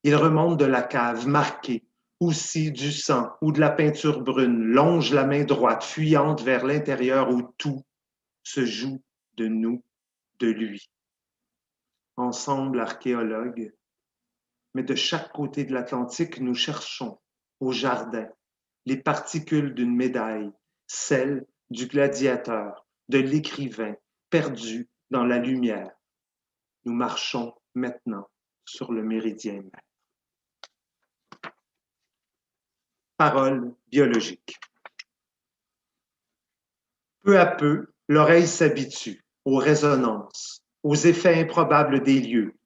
Il remonte de la cave, marqué, aussi du sang ou de la peinture brune, longe la main droite, fuyante vers l'intérieur où tout se joue de nous, de lui. Ensemble, archéologues, mais de chaque côté de l'Atlantique, nous cherchons au jardin les particules d'une médaille, celle du gladiateur, de l'écrivain, perdu dans la lumière. Nous marchons maintenant sur le méridien. Parole biologique. Peu à peu, l'oreille s'habitue aux résonances, aux effets improbables des lieux.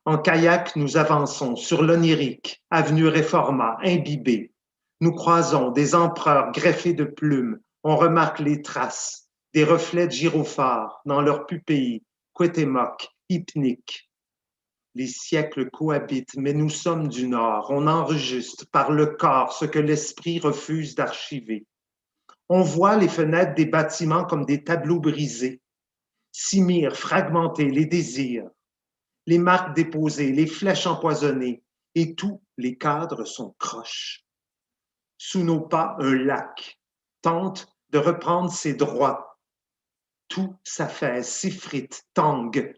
En kayak, nous avançons sur l'onirique, avenue Réforma, imbibée. Nous croisons des empereurs greffés de plumes. On remarque les traces, des reflets de gyrophares dans leurs pupilles, Cuauhtémoc, hypniques. Les siècles cohabitent, mais nous sommes du Nord. On enregistre par le corps ce que l'esprit refuse d'archiver. On voit les fenêtres des bâtiments comme des tableaux brisés, simires, fragmentés, les désirs, les marques déposées, les flèches empoisonnées, et tous les cadres sont croches. Sous nos pas, un lac tente de reprendre ses droits. Tout s'affaisse, s'effrite, tangue,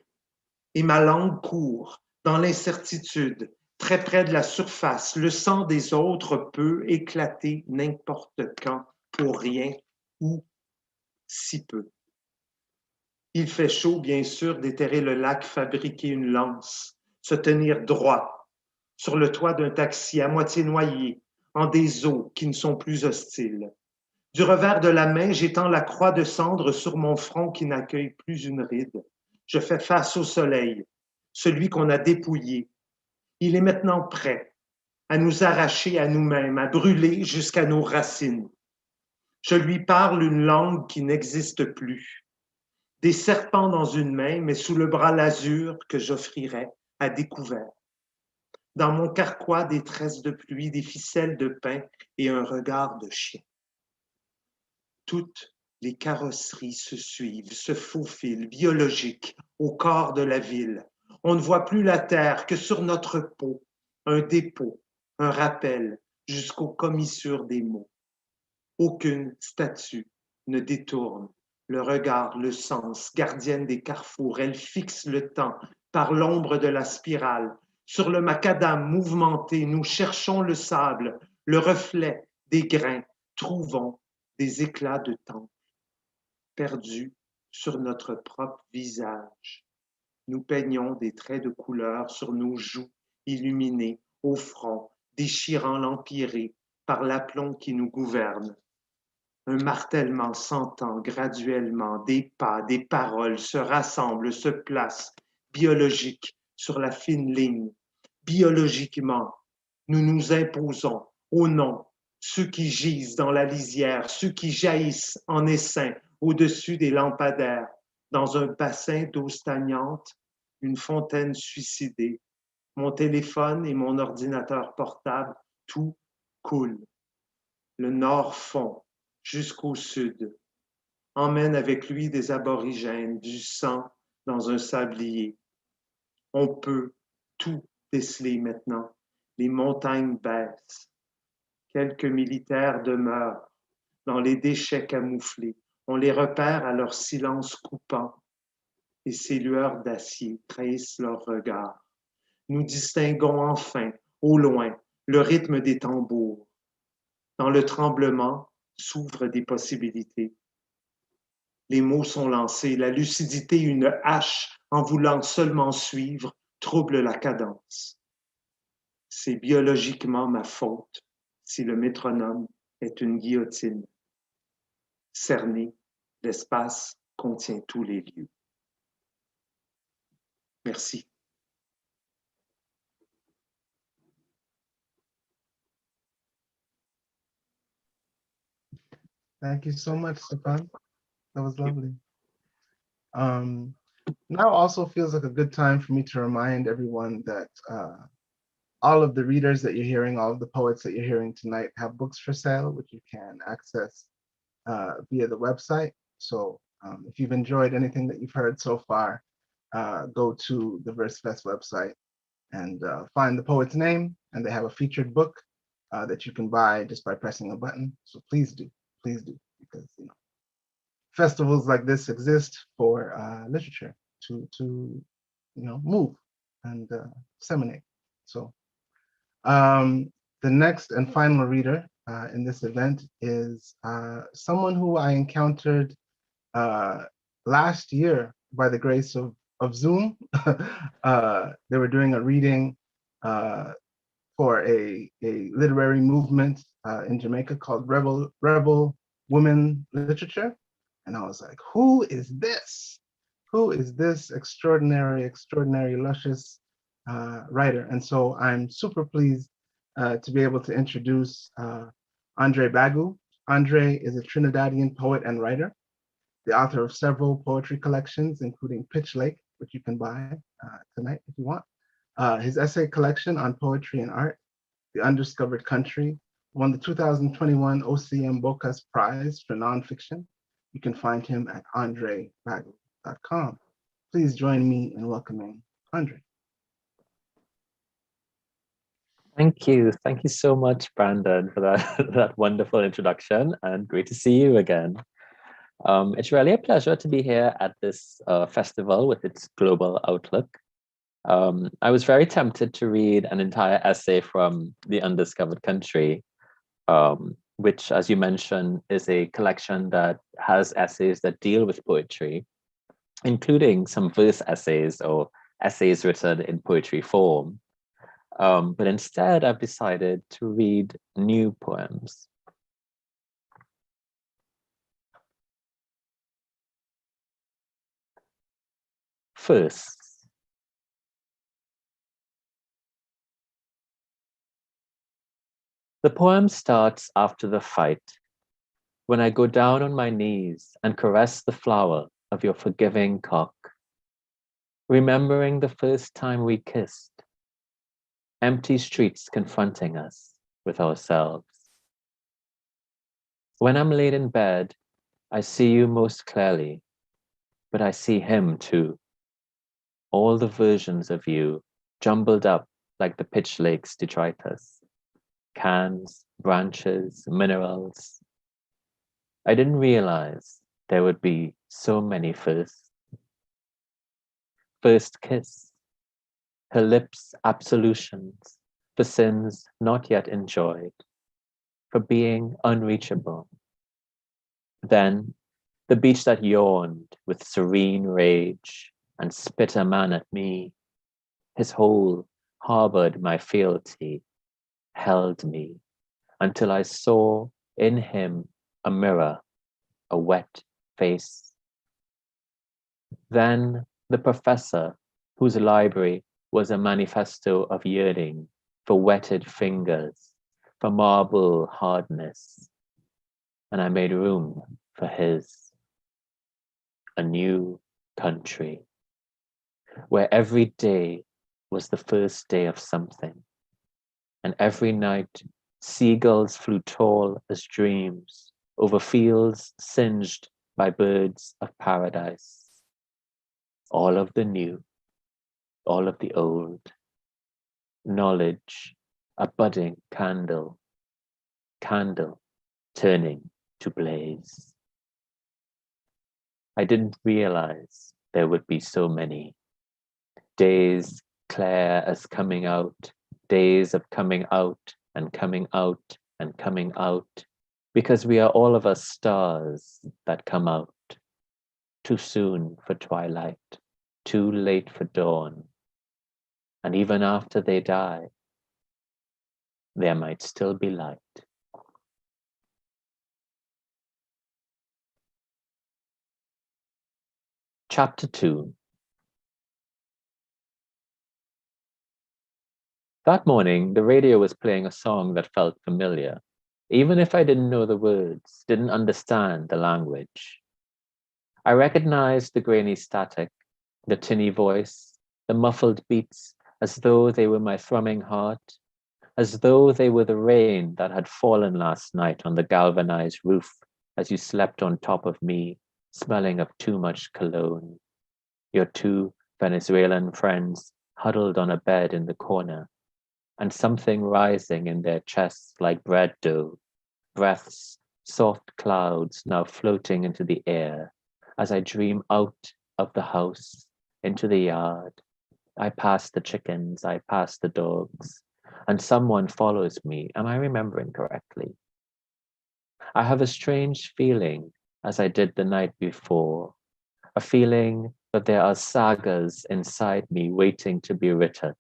et ma langue court dans l'incertitude, très près de la surface. Le sang des autres peut éclater n'importe quand, pour rien ou si peu. Il fait chaud, bien sûr, d'éterrer le lac, fabriquer une lance, se tenir droit sur le toit d'un taxi à moitié noyé, en des eaux qui ne sont plus hostiles. Du revers de la main, j'étends la croix de cendre sur mon front qui n'accueille plus une ride. Je fais face au soleil, celui qu'on a dépouillé. Il est maintenant prêt à nous arracher à nous-mêmes, à brûler jusqu'à nos racines. Je lui parle une langue qui n'existe plus. Des serpents dans une main, mais sous le bras l'azur que j'offrirais à découvert. Dans mon carquois, des tresses de pluie, des ficelles de pain et un regard de chien. Toutes les carrosseries se suivent, se faufilent, biologiques, au corps de la ville. On ne voit plus la terre que sur notre peau, un dépôt, un rappel, jusqu'aux commissures des mots. Aucune statue ne détourne le regard, le sens, gardienne des carrefours. Elle fixe le temps par l'ombre de la spirale. Sur le macadam mouvementé, nous cherchons le sable, le reflet des grains, trouvons des éclats de temps perdus sur notre propre visage. Nous peignons des traits de couleur sur nos joues illuminées, au front, déchirant l'empyrée par l'aplomb qui nous gouverne. Un martèlement s'entend graduellement, des pas, des paroles se rassemblent, se placent, biologiques, sur la fine ligne. Biologiquement, nous nous imposons, au nom, ceux qui gisent dans la lisière, ceux qui jaillissent en essaim au-dessus des lampadaires, dans un bassin d'eau stagnante, une fontaine suicidée. Mon téléphone et mon ordinateur portable, tout coule. Le nord fond jusqu'au sud, emmène avec lui des aborigènes, du sang dans un sablier. On peut tout déceler maintenant. Les montagnes baissent. Quelques militaires demeurent dans les déchets camouflés. On les repère à leur silence coupant et ces lueurs d'acier trahissent leur regard. Nous distinguons enfin, au loin, le rythme des tambours. Dans le tremblement s'ouvrent des possibilités. Les mots sont lancés, la lucidité une hache en voulant seulement suivre, trouble la cadence. C'est biologiquement ma faute si le métronome est une guillotine. Cerné, l'espace contient tous les lieux. Merci. Thank you so much, Stefan. That was lovely. Now also feels like a good time for me to remind everyone that all of the readers that you're hearing, all of the poets that you're hearing tonight have books for sale, which you can access via the website. So if you've enjoyed anything that you've heard so far, go to the Versefest website and find the poet's name, and they have a featured book that you can buy just by pressing a button. So please do, because festivals like this exist for literature to move and disseminate. So the next and final reader in this event is someone who I encountered last year by the grace of Zoom. They were doing a reading for a literary movement in Jamaica called Rebel Women Literature. And I was like, who is this? Who is this extraordinary, luscious writer? And so I'm super pleased to be able to introduce Andre Bagu. Andre is a Trinidadian poet and writer, the author of several poetry collections, including Pitch Lake, which you can buy tonight if you want. His essay collection on poetry and art, The Undiscovered Country, won the 2021 OCM Bocas Prize for Nonfiction. You can find him at andrebagu.com. Please join me in welcoming Andre. Thank you. Thank you so much, Brandon, for that wonderful introduction, and great to see you again. It's really a pleasure to be here at this festival with its global outlook. I was very tempted to read an entire essay from The Undiscovered Country, which, as you mentioned, is a collection that has essays that deal with poetry, including some verse essays or essays written in poetry form. But instead, I've decided to read new poems. First, the poem starts after the fight, when I go down on my knees and caress the flower of your forgiving cock, remembering the first time we kissed, empty streets confronting us with ourselves. When I'm laid in bed, I see you most clearly, but I see him too. All the versions of you jumbled up like the Pitch Lake's detritus. Cans, branches, minerals. I didn't realize there would be so many firsts. First kiss, her lips absolutions for sins not yet enjoyed, for being unreachable. Then the beach that yawned with serene rage and spit a man at me, his hole harbored my fealty, held me until I saw in him a mirror, a wet face. Then the professor, whose library was a manifesto of yearning for wetted fingers, for marble hardness, and I made room for his. A new country, where every day was the first day of something, and every night seagulls flew tall as dreams over fields singed by birds of paradise. All of the new, all of the old, knowledge, a budding candle, candle turning to blaze. I didn't realize there would be so many days clear as coming out, days of coming out and coming out and coming out, because we are all of us stars that come out, too soon for twilight, too late for dawn, and even after they die, there might still be light. Chapter 2. That morning, the radio was playing a song that felt familiar, even if I didn't know the words, didn't understand the language. I recognized the grainy static, the tinny voice, the muffled beats, as though they were my thrumming heart, as though they were the rain that had fallen last night on the galvanized roof as you slept on top of me, smelling of too much cologne. Your two Venezuelan friends huddled on a bed in the corner, and something rising in their chests like bread dough, breaths, soft clouds now floating into the air as I dream out of the house into the yard. I pass the chickens, I pass the dogs, and someone follows me. Am I remembering correctly? I have a strange feeling, as I did the night before, a feeling that there are sagas inside me waiting to be written.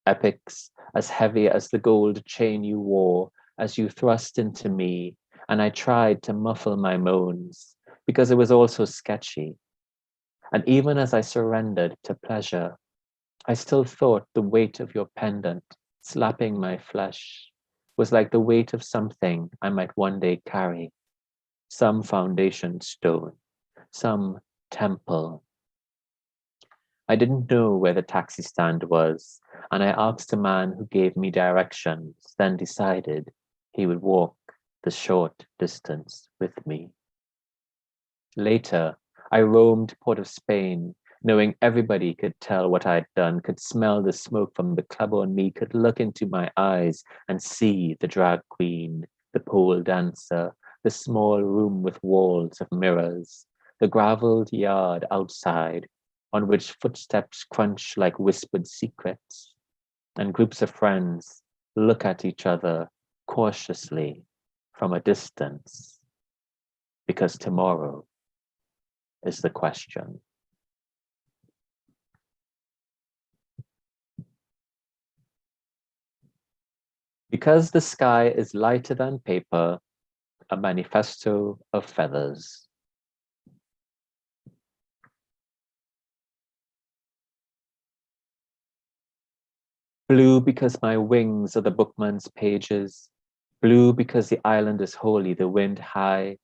Epics as heavy as the gold chain you wore as you thrust into me, and I tried to muffle my moans because it was all so sketchy. And even as I surrendered to pleasure, I still thought the weight of your pendant slapping my flesh was like the weight of something I might one day carry, some foundation stone, some temple. I didn't know where the taxi stand was, and I asked a man who gave me directions, then decided he would walk the short distance with me. Later, I roamed Port of Spain, knowing everybody could tell what I'd done, could smell the smoke from the club on me, could look into my eyes and see the drag queen, the pole dancer, the small room with walls of mirrors, the graveled yard outside on which footsteps crunch like whispered secrets, and groups of friends look at each other cautiously from a distance, because tomorrow is the question. Because the sky is lighter than paper, a manifesto of feathers. Blue because my wings are the bookman's pages. Blue because the island is holy, the wind high.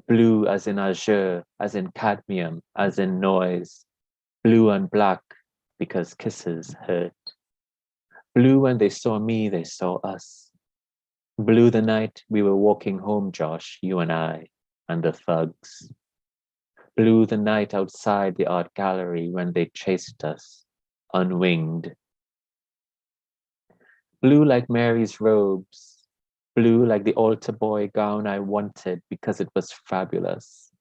Blue as in azure, as in cadmium, as in noise. Blue and black because kisses hurt. Blue when they saw me, they saw us. Blue the night we were walking home, Josh, you and I, and the thugs. Blue the night outside the art gallery when they chased us, unwinged. Blue like Mary's robes, blue like the altar boy gown I wanted because it was fabulous.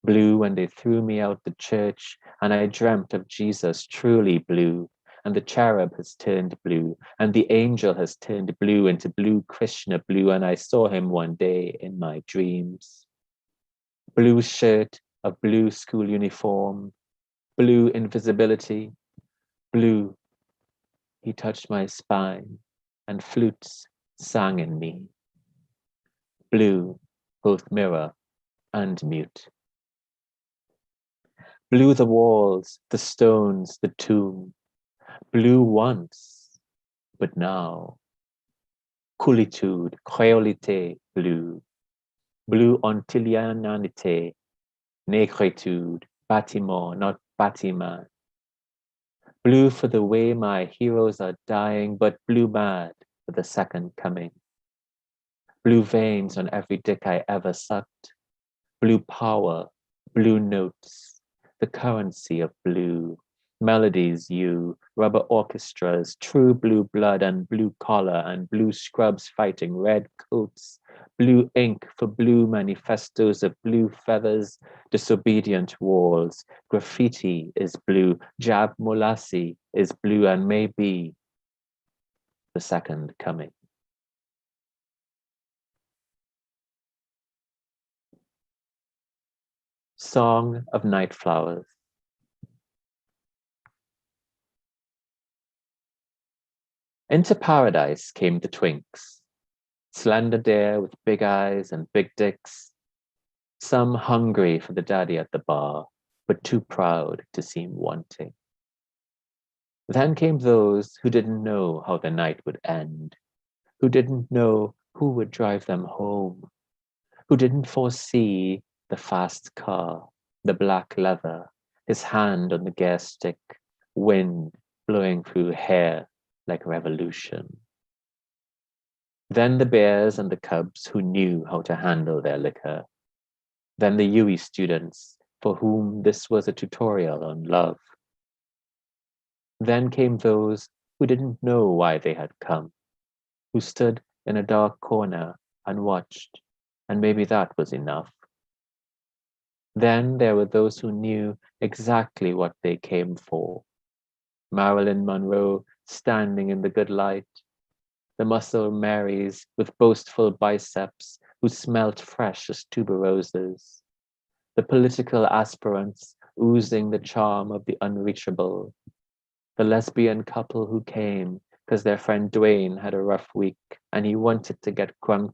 Blue when they threw me out the church and I dreamt of Jesus truly blue, and the cherub has turned blue, and the angel has turned blue into blue Krishna blue, and I saw him one day in my dreams. Blue shirt, a blue school uniform, blue invisibility, blue. He touched my spine, and flutes sang in me. Blue, both mirror and mute. Blue the walls, the stones, the tomb. Blue once, but now. Coolitude, créolité, blue. Blue Antilianité, négritude, bâtiment, not bâtiment. Blue for the way my heroes are dying, but blue mad for the second coming. Blue veins on every dick I ever sucked. Blue power, blue notes, the currency of blue. Melodies, you, rubber orchestras, true blue blood and blue collar and blue scrubs fighting red coats. Blue ink for blue manifestos of blue feathers, disobedient walls. Graffiti is blue, Jab Molasi is blue, and maybe the second coming. Song of Night Flowers. Into paradise came the twinks, slender deer with big eyes and big dicks, some hungry for the daddy at the bar, but too proud to seem wanting. Then came those who didn't know how the night would end, who didn't know who would drive them home, who didn't foresee the fast car, the black leather, his hand on the gear stick, wind blowing through hair like revolution. Then the bears and the cubs who knew how to handle their liquor. Then the UE students for whom this was a tutorial on love. Then came those who didn't know why they had come, who stood in a dark corner and watched, and maybe that was enough. Then there were those who knew exactly what they came for. Marilyn Monroe standing in the good light, the muscle Marys with boastful biceps who smelt fresh as tuberoses, the political aspirants oozing the charm of the unreachable, the lesbian couple who came because their friend Dwayne had a rough week and he wanted to get crunk,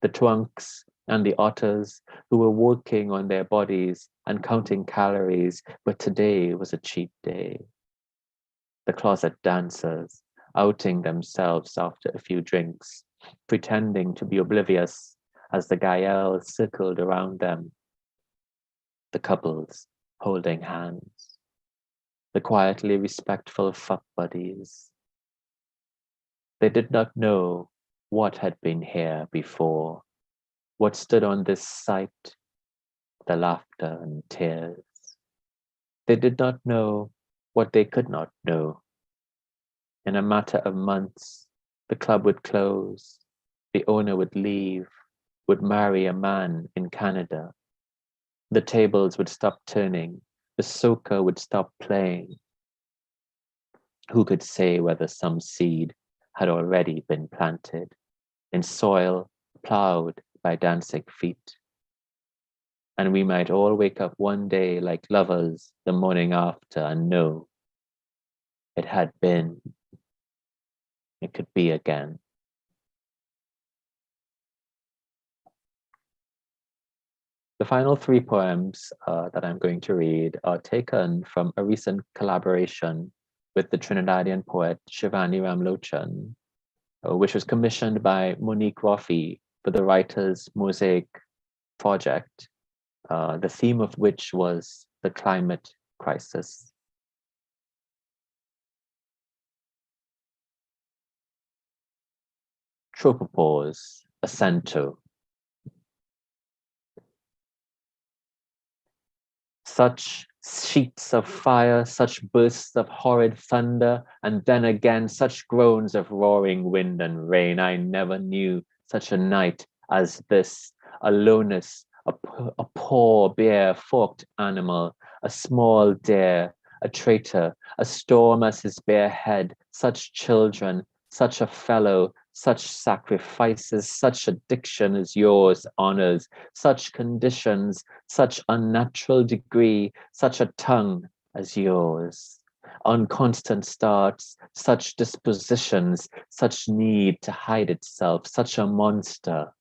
the twunks and the otters who were working on their bodies and counting calories, but today was a cheat day. The closet dancers, outing themselves after a few drinks, pretending to be oblivious as the Gaels circled around them. The couples holding hands, the quietly respectful fuck buddies. They did not know what had been here before, what stood on this sight, the laughter and tears. They did not know what they could not know. In a matter of months, the club would close, the owner would leave, would marry a man in Canada. The tables would stop turning, the soca would stop playing. Who could say whether some seed had already been planted in soil plowed by dancing feet? And we might all wake up one day like lovers the morning after and know it had been, it could be again. The final three poems that I'm going to read are taken from a recent collaboration with the Trinidadian poet Shivani Ramlochan, which was commissioned by Monique Roffey for the Writers' Mosaic project, the theme of which was the climate crisis. Tropopause, Acento. Such sheets of fire, such bursts of horrid thunder, and then again such groans of roaring wind and rain. I never knew such a night as this. Aloneness, a poor, bare, forked animal, a small deer, a traitor, a storm as his bare head, such children, such a fellow, such sacrifices, such addiction as yours honors, such conditions, such unnatural degree, such a tongue as yours. On constant starts, such dispositions, such need to hide itself, such a monster,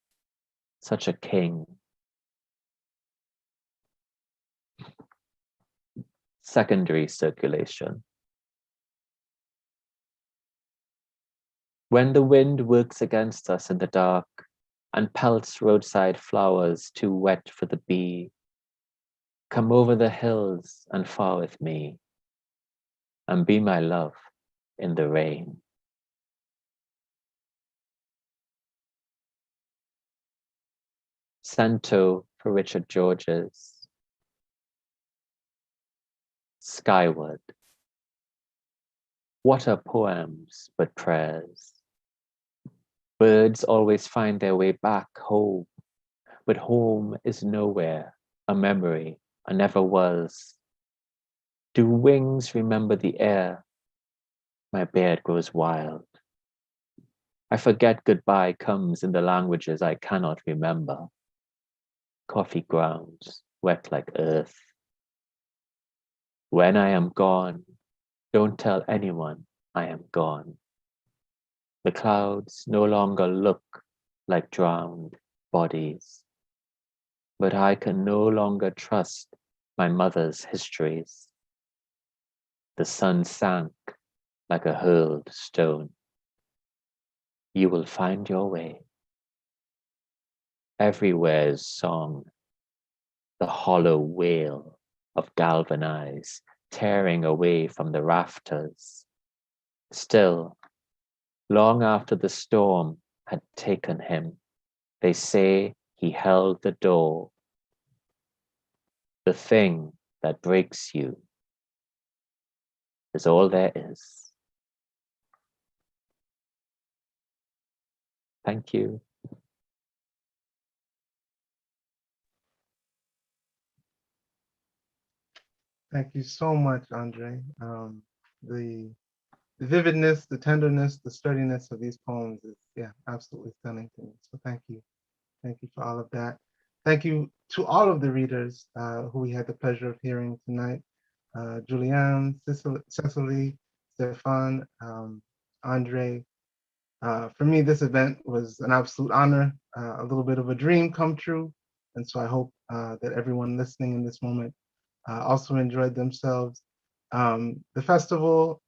such a king. Secondary circulation. When the wind works against us in the dark and pelts roadside flowers too wet for the bee, come over the hills and far with me and be my love in the rain. Cento for Richard Georges. Skyward. What are poems but prayers? Birds always find their way back home, but home is nowhere, a memory, a never was. Do wings remember the air? My beard grows wild. I forget goodbye comes in the languages I cannot remember. Coffee grounds, wet like earth. When I am gone, don't tell anyone I am gone. The clouds no longer look like drowned bodies, but I can no longer trust my mother's histories. The sun sank like a hurled stone. You will find your way. Everywhere is song, the hollow wail of galvanize tearing away from the rafters. Still, long after the storm had taken him, they say he held the door. The thing that breaks you is all there is. Thank you. Thank you so much, Andre. The vividness, the tenderness, the sturdiness of these poems is, yeah, absolutely stunning to me. So thank you. Thank you for all of that. Thank you to all of the readers who we had the pleasure of hearing tonight. Julianne, Cecily, Stefan, Andre. For me, this event was an absolute honor, a little bit of a dream come true. And so I hope that everyone listening in this moment also enjoyed themselves. The festival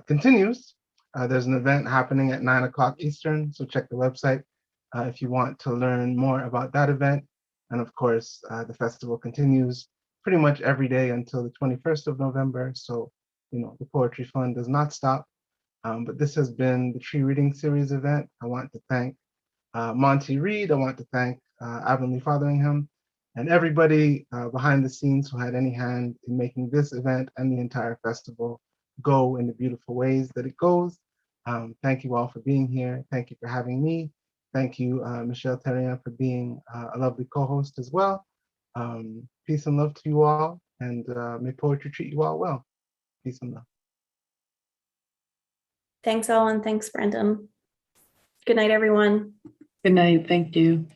continues. There's an event happening at 9 o'clock Eastern, so check the website if you want to learn more about that event. And of course, the festival continues pretty much every day until the 21st of November. So, you know, the Poetry Fund does not stop. But this has been the Tree Reading Series event. I want to thank Monty Reed. I want to thank Avonlea Fotheringham and everybody behind the scenes who had any hand in making this event and the entire festival go in the beautiful ways that it goes. Thank you all for being here. Thank you for having me. Thank you, Michelle Terrien, for being a lovely co-host as well. Peace and love to you all, and may poetry treat you all well. Peace and love. Thanks, Ellen. Thanks, Brendan. Good night, everyone. Good night. Thank you.